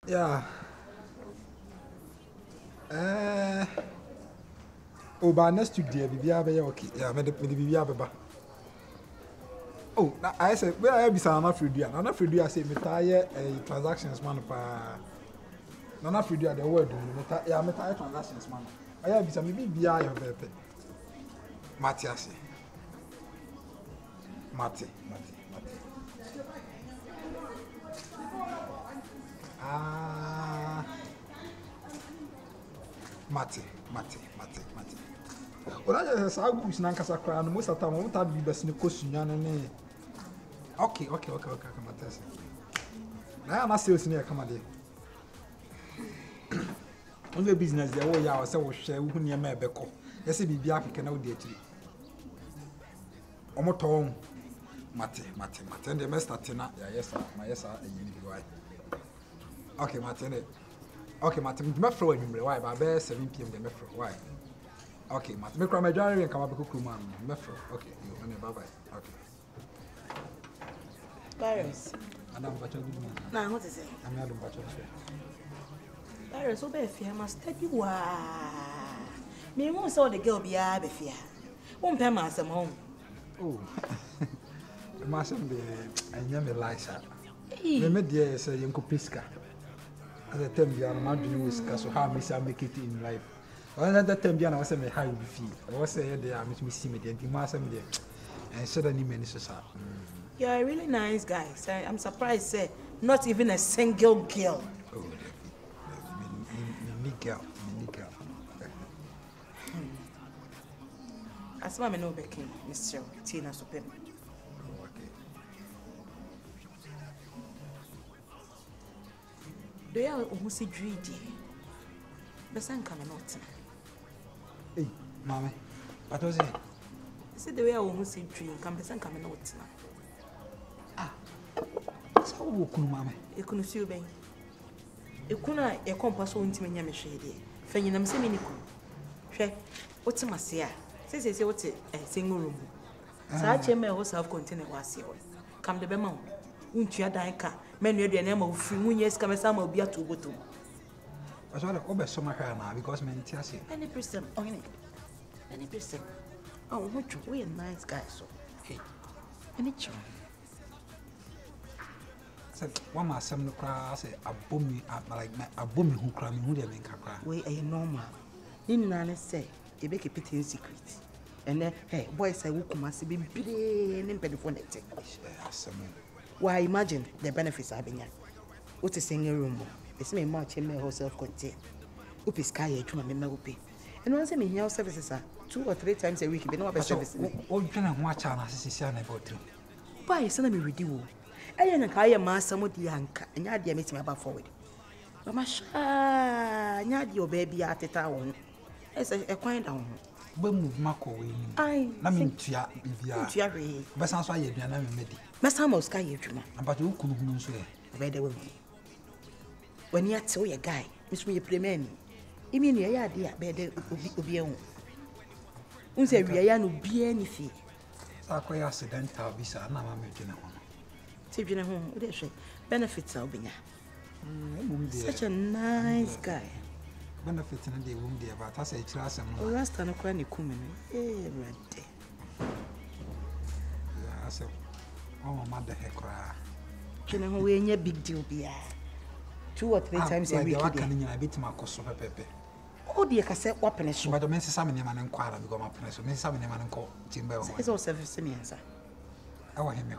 Yeah. Oh, but next week, dear, be okay. Yeah, me be aba. Oh, I said, where I be some free do. Not free do. I say me tie transactions man pa. Not free do the word. Yeah, me tie transactions man. I be some be your pepe. Matias. Mate. Ah. Mate. Well, I just say goose na nkasa kra no most of time we be best ne kosunya ne. Okay, come at us. Now I'm sales near come there. Only business there Awo Yaa say we share who near me beko. Yes be bia Africa na we dey tiri. Omo ton mate. And the start na yes sir. Okay, mate. Okay, mate. Me fro anwumre why ba be 7 PM the me fro why? Okay, mate. Me cry my diary and come up with man. Me fro. Okay, you bye bye. Okay. Virus. Adam Bacho good man. Nah, what is it? I'm Adam Bacho. Virus, so be fear must study wa. Me won't saw the girl be a be fear. Won't pay my some home. Oh. The master be anya me Liza. Me dey say yenko pesca. At the time you are not doing whisker, so how me make it in life. When at that time you are say me how you feel. I was say there me see me the master me there. And said any many so. You're a really nice guy. So I'm surprised, say, not even a single girl. Oh, me girl. As my no baking, Mr. Tina Super. Oh, okay. Do you who see greedy? The sun coming out. Hey, mommy, what was it? See the way I who see dream, come the sun coming out. So what could mamma? You couldn't see you, you couldn't a compass won't mean your shady. Fenny them say mini. What's a massia? Says what's it a single room. Such a man was self contained was here. Come the bemo. Won't you die car? Men your name of free years come as some will be a two go to. I saw the over summer hair now because men tell you. Any person, only any person. Oh, what you we a nice guy, so hey, any chance. Said one my son cry say a bummy like a bummy who cry me who they make a cry. We a normal. In none say you make a pity secret. And then hey boys say who come see be brain in bed for net. Why imagine the benefits are being what is single room. It's me much in my whole self contained. Up is sky to my memory. And once I mean health services are 2 or 3 times a week, but no service. Oh, you can watch an assistant about you. Why send me with you? I am a master with the anchor, and you dear meet me about forward. Mama, not your baby at the town. As a quiet down. We move Marco. I mean, Tia, but sounds why you're not ready. Master most sky, you but you couldn't say. Better women. When you tell your guy, Miss Me Premen, you mean your idea better be on. Unse we are no be anything. Quite accidental visa, now I'm making one. Sibina home, what is benefits of being such a nice guy. Benefits in the room there, but I say, class and last time a chronic woman, eh, red. I said, oh, mother, heck, you know, we ain't a big deal, be 2 or 3 times a week. I beat my cost of a pepe. Oh, dear, cassette weapon is but the men say, man, inquire because my place, men, some man call Timber. It's all service me, answer. I want him.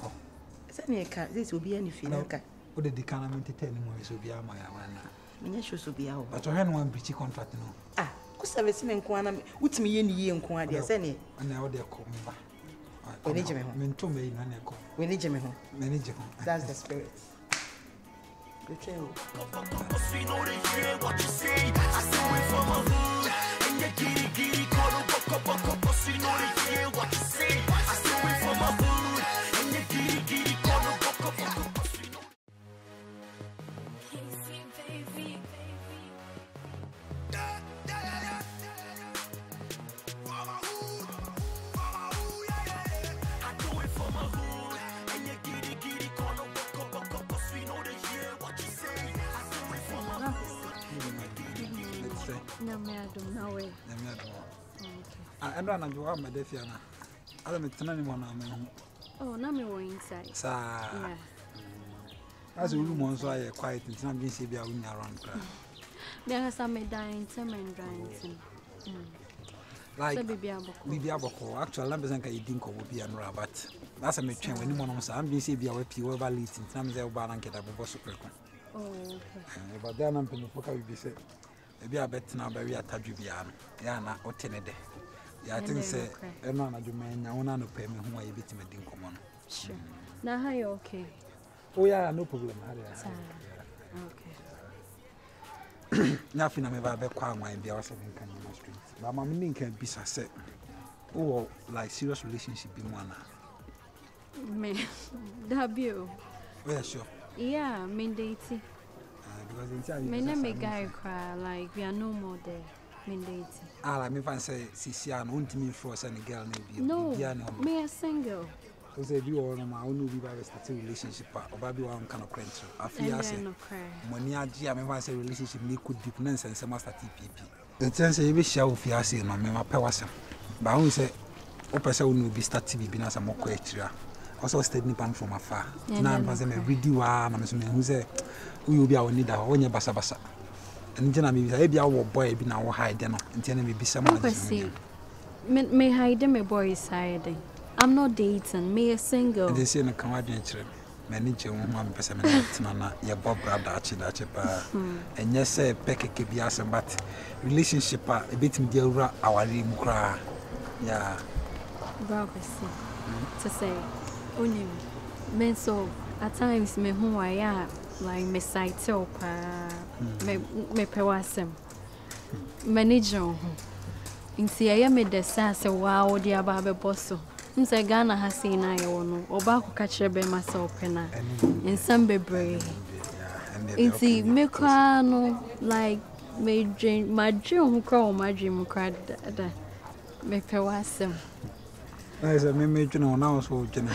This will be anything. Okay. What the economy to tell him is will be my one. Many shoes will be out. But I had one pretty contract. No. Ah, who's service me and with me in the inquiry, any. And now they're coming back. We need him. We need him. Manager. That's the spirit. Good what you say. I saw it from a hood. And you giddy, call a what you say. I saw it from a hood. And you giddy, call a what you say. I do it for Nameadum na we. I don't know what my defiana. I don't know anyone. Oh, na me wo inside. Sa. Yeah. As a woman, so I quiet and some being severe when you're around. There has some dying, some and dying. Like Bibi Aboko, actually, I'm saying you think of be an rabbit. That's a machine when you want to I'm being severe with you over lead in terms of Baranket above super. Oh, okay. But then I'm going to be said. Maybe I bet now by we are Tajubian. Yana or Tenede. Yeah, I think say, and none of you men, I want to pay me who I beat him in common. Sure. Now, how you okay? Oh, yeah, no problem. Okay. Nothing I'm ever quite my be also in Canada Street. But my meaning can be said. Oh, like serious relationship in one. Me, W. Yeah, sure. Yeah, me dating. Because inside me name me guy cry like we are no more there. Me dating. Ah, like me fan say, Sisia, and won't me for any girl maybe. No, me a single. So say you all my own be by a relationship or baby one kind of crunch. I feel say money aji, I mean say relationship me could deep nonsense and master TPP. The chance you be share with you say no me my powers. But I will say, opesa will be start TV be na some more question. Also stayed nipan from afar. Now I'm passing a video and I'm assuming who say we will be our leader when you basa basa. And then I'm be our boy be now hide them and tell me be someone. Me hide me boy side. I'm not dating, me a single. They say no Canadian children. Manager one person na Yeboah brother achipa. And yes say peke ke biasa but relationship a bit me dey our rim kra. Yeah. Brother to say only men so at times me who I am like me site up me pewasem manager inti aye me de say wow dia ba be bosso nse Ghana ha say na ye wono oba ko ka kire be myself na ensam bebre inti me kwa no like me dream my dream ko my dream kra da me pewasem I said me no now so jena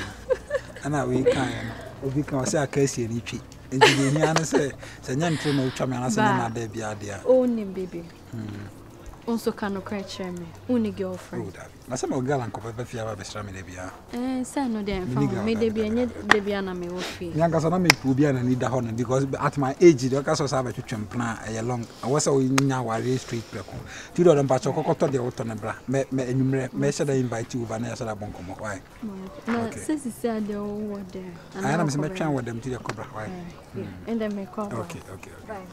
ana we kan obi kan say akasi ni twi enti ni anya say nyantro na utwa me ana say na da bia dia oh ni baby also can cry me uni girlfriend na say my girl anko be fia ba be stra me da bia say no dem from me da bia nye da bia na me wo fi nyanga so na me obi na need da ho because at my age the ka so say ba twetwem plan e long I was so nya ware street preko ti do dem pa chokokoto de woto ne bra me enumre me should invite you over na so da bon komo why na since say they were there and I am say me twan with them to the cobra why and then me call okay bye.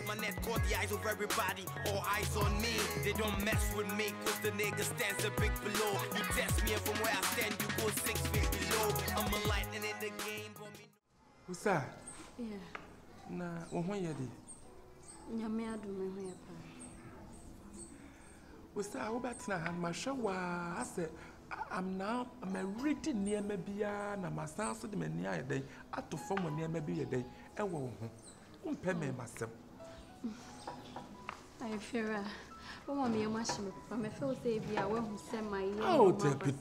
My net caught the eyes of everybody, all eyes on me. They don't mess with me, cause the nigga stands a big below. You test me and from where I stand, you go 6 feet below. I'm a lightning in the game, but me. Osaa? Yeah. Na, wo yedi? Nyame adu me ho ya pa. Osaa, wo betina han ma hwa ase I'm ready near me bia na ma san so de me nia yedai ato fam near me bi yedai e wo ho. Umpe me masem. I fear oh mommy machine but me feel say bia we hu say my oh tepi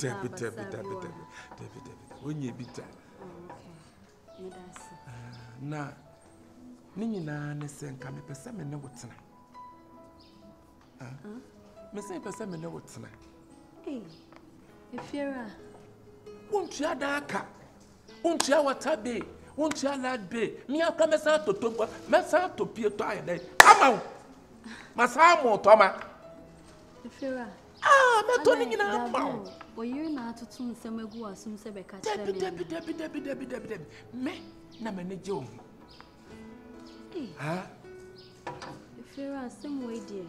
onye bita okay me dance na ni nyina ne se nka me pese me ne wotena me se pese me ne wotena I fear untua daka untua watabe untua ladbe mi aka mesa totompa mesa topie to ayede ama masamo toma Ifira me to ni nyina ma o yiri na atutu nsem egu asum se be ka kire debi me na manage o Ifira sem we die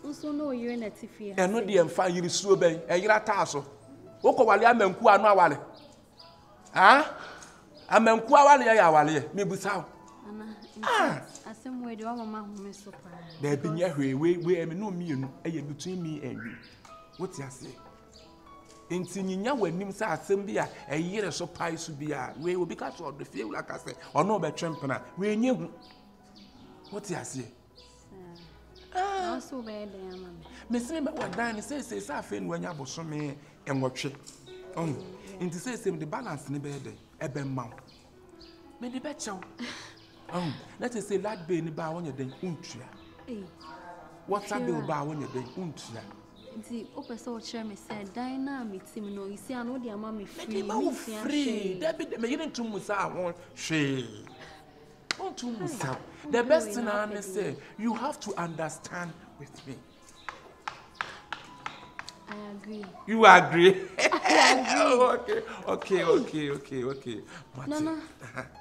nso no yiri na tifia eno de emfa yiri suo ben eyira taaso wokowale amanku anu awale amanku awale ya awale me busawo asem we de wa mama hu me so pa da bi nya hwe we me no mienu eye between me and you what you say enti nyinya wanim sa asem bi a eyire so pai so bi a we obi ka so de fie wula ka se ono be twempena we nye hu what you say so be de ama me se me wadan say sa afa nu anya bosome enwotwe enti say me the balance ne be de ebe maw me de be chew let us say lad be ni ba won den untua What's up about when you're being The upper soul chairman said, Dynamic, you see, I know the amount free. That be to Musa won't she. Won't to Musa. The best thing I say, you have to understand with me. I agree. You agree? I agree. Okay. No.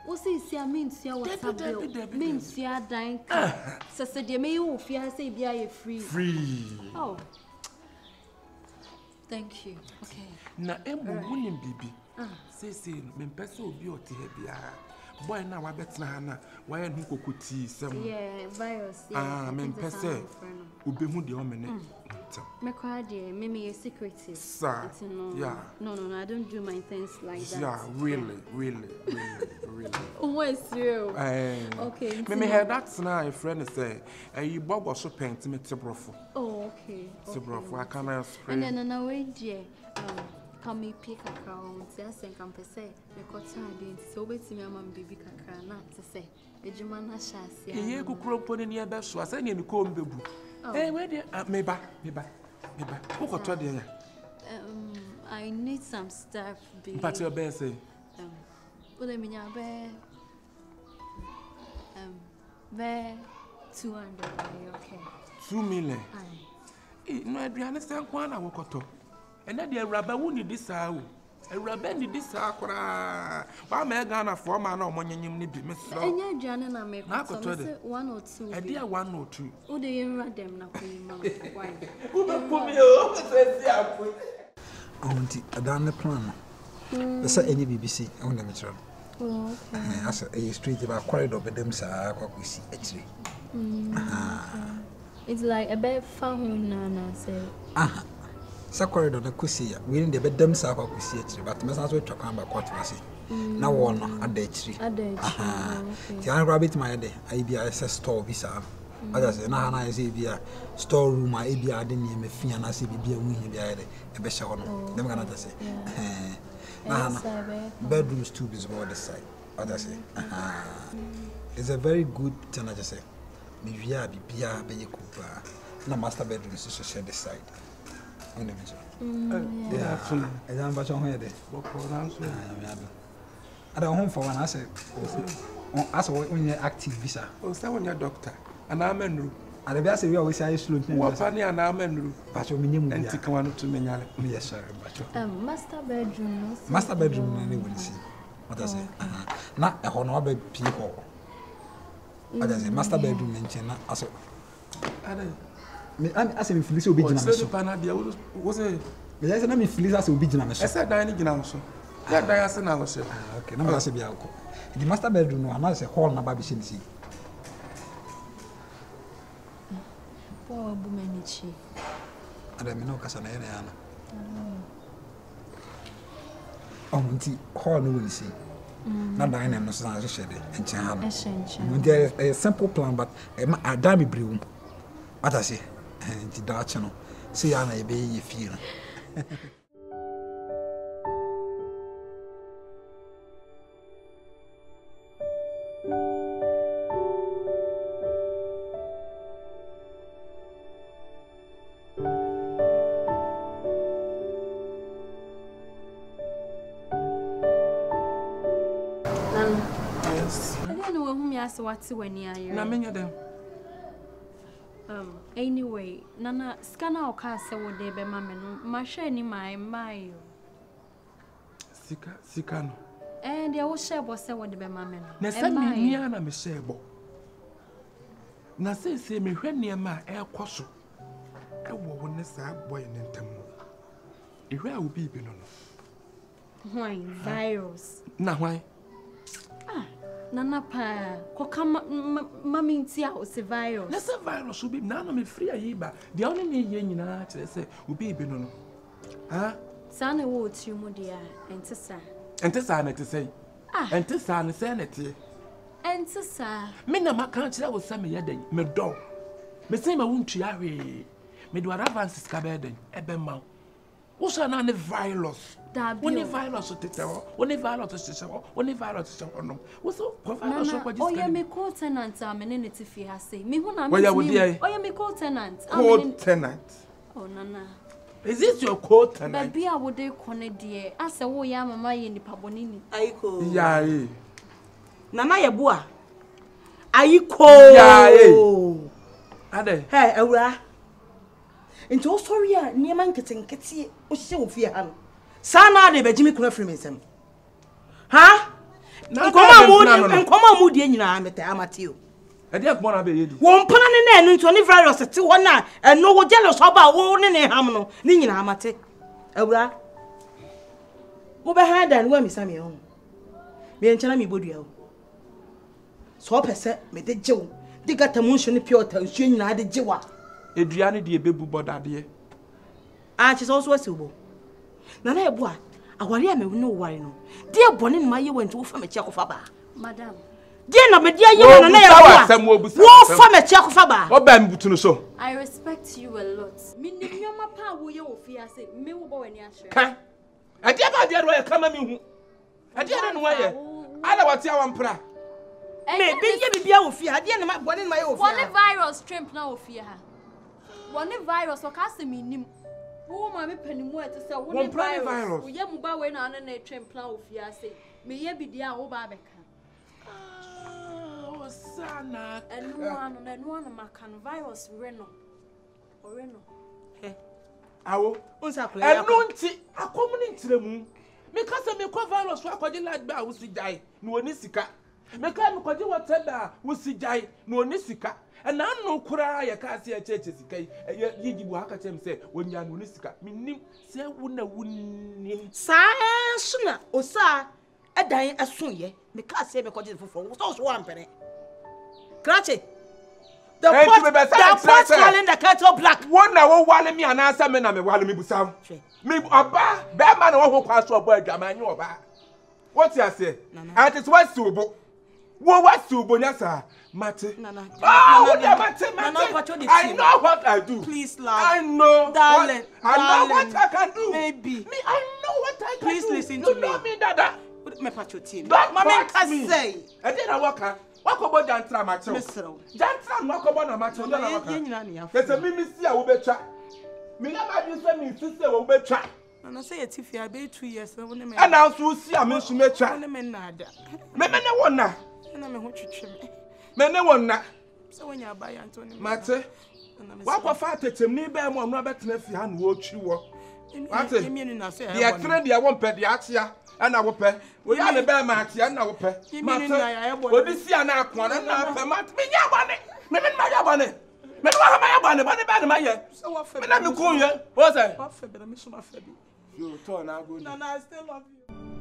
What says I mean, see what's up? Means you are dying. So said you may all fear say be I free. Free. Oh. Thank you. Okay. Na winning bibi. Say me person will be oti hebia. Boy na wa betna na wa ye nko kuti sem. Yeah, virus. Yeah. Me person ube hu de o mene. Me cry dear, me secretive. Sir. Yeah. No, I don't do my things like that. Yeah, really. Oh, it's you. Okay. Me heard that now a friend say, you Bob was so paint me Tibrofo. Oh, okay. Tibrofo, I can't spray. And then on way, dear, come me pick account, yes, and come per se, me got tired, so wait to me, I'm baby caca, not to say, a German chassis. You could crop on near best, so I say, you call me. Hey, where dear, maybe. Who got to the I need some stuff, baby. But your best say, well, I mean, I bear 200, okay. 2 million. No, I understand one I walk out. And then the rubber won't need this hour. A rubber need this hour. Why may I gonna form an money you need to miss? And you're Janet, I make 1 or 2. A dear 1 or 2. Oh, they ain't them now. Why? Who put me over? Auntie, I done the plan. There's any BBC on the metro. Oh, okay. As a street about corridor, but them say, we see actually. It's like a bed found Nana say. So corridor the kusi, we in the bed them say we see actually, but must not talk about what we see. Now one at the tree. The rabbit my day, I be a store visa. Others, and I say be a storeroom, I be a didn't me fee and I say be a wing be a best one. Them gonna say. Bedrooms too is about the side. Others say. It's a very good thing, I just say. Maybe I be a baby cooper. No master bedroom is to share the side. On the middle. Yeah, I don't know what I don't home for one. I say, as when you're active visa. Oh, someone your doctor. And I'm a new. And the best we always say, slow. What funny and I'm a new. But you mean, and take one to me. Yes, sir. Master bedroom. Master bedroom, anyone see. What I say? Not a honorable people. What I say, master bedroom mention. I said, I said, if Felicia will be generous. Was it? Yes, and I mean, Felicia will be generous. I said, dining now. That Diana now, sir. Okay, no, I say, the master bedroom, and I say, hall, my baby, she see. Poor Bumenichi. And I mean, no, Cassana. Oh, hall, no one see. Not dying and no son, I said, and Chan. There is a simple plan, but a damn brew. What I say, and the Dutch, no. See, I may be feel. Yes. I don't know whom you asked what's when you are. Anyway, Nana, scanner or castle would they be mamma? My shiny my. Sikano. And the old share was what the be mamma. Nasami, Niana, Miss Shebo. Nasa say me when near my air cosso. I won't necessarily boy in them. If I will be below. Why, virus? Now, why? Nana pa, kokama mami ntia o se virus. Na se virus will be none of me free a yiba. The only me yen na say will be no. Ah? Sana wo trimu dia entesa. Entesa na te say. Entesa na say na te. Entesa. Me na maka kira wo say me yeden. Me do. Me say ma wuntu ya hwe. Me do advances ka be den. Ebe ma. Wo say na ne virus. When the virus to tell, when the virus to show, when the virus to show, no. What's up? Oh, yeah, me co-tenant. I'm in it if you have say. Me who I'm. Oh, yeah, me co-tenant. Co-tenant. Oh, Nana. Is this your co-tenant? Baby, I would connect dear. I said, oh, yeah, Mama, in the Pabonini. Aiko. Yeah. Nana Yeboah. Aiko. Yeah. Ade. Hey, Awura. Into all sorry, near man getting Kitty, or she will fear him. Sana de Benjamin Cunafrimism. Ha? Come on, moody, and I'm at the Amatio. I didn't want to be one pan and into any virus at 2 1 and no jealous about one in a hamno, Nina Amate. Awura. Overhand and when Miss Samuel. Me and Chanami Budio. So per se, me the Joe. They got a motion pure to shooting at the Jewa. Adriani de baby body dear. Ah, she's also a subo. Nana Yeboah, I worry me no worry no. Dear Bonnie, my you went to from a check of Faba. Madam. Dear no, but dear you and I from a check of Faba. What bam to so? I respect you a lot. Meaning your papa will you fear say, me will go in your shirt. I did where come at me. I didn't know why. I don't want to have one. Maybe you be out of fear. I didn't my one in my own. One virus shrimp now fear her. One virus or casting me. Oh, my penny more to say one virus. We have mobile when on a tramp now fear say. May ye be dear old Babeka. Oh, Sana. And one of my can virus Reno or Reno. Awo. And don't see a common to the moon. Because I make a virus for a like that was die. No Nisika. Make a whatever was die. No Nisika. And I know cry a cassia churches. You work at him say, when you are Nisika, meaning, say, wouldn't Sooner, Osaa, a dying as soon, ye. Make us say because it's for one penny. Cratchy. The pot calling the cattle black. One hour while me and answer men and while me sound. Me a bar, bad man who pass your boy, a man, you are. What's your say? And it's what's suitable. What was Subonasa? Mate. I know what I do. Please, love. I know. Darling. I know what I can do. Maybe. Me, I know what I can do. Please listen to me. You know me, Dada. Put me patch your team. Don't make me say. I didn't walk her. Walk about Jantra Macho. Jantra, walk about a macho. There's a mimicry, I will be trapped. Me, you send me, sister, will be trapped. And I say it if you are 2 years. And now, you see, I mean, she may try. Maybe no one now. And I'm a watch me. Men one now. So when you buy Anthony Matter, what for fatted to me, bear one rabbit nephew and watch you walk. I mean, I say, I trained I won't pay the Atia, and I will pay. We are the bear matty, and I will pay. What is the anarch one and not a mat? Me, Yabane. Maybe my Yabane. Men what am I about my year? So what for? I'm cool, was I? What for? But I'm so my baby. You turn out good. And I still love you.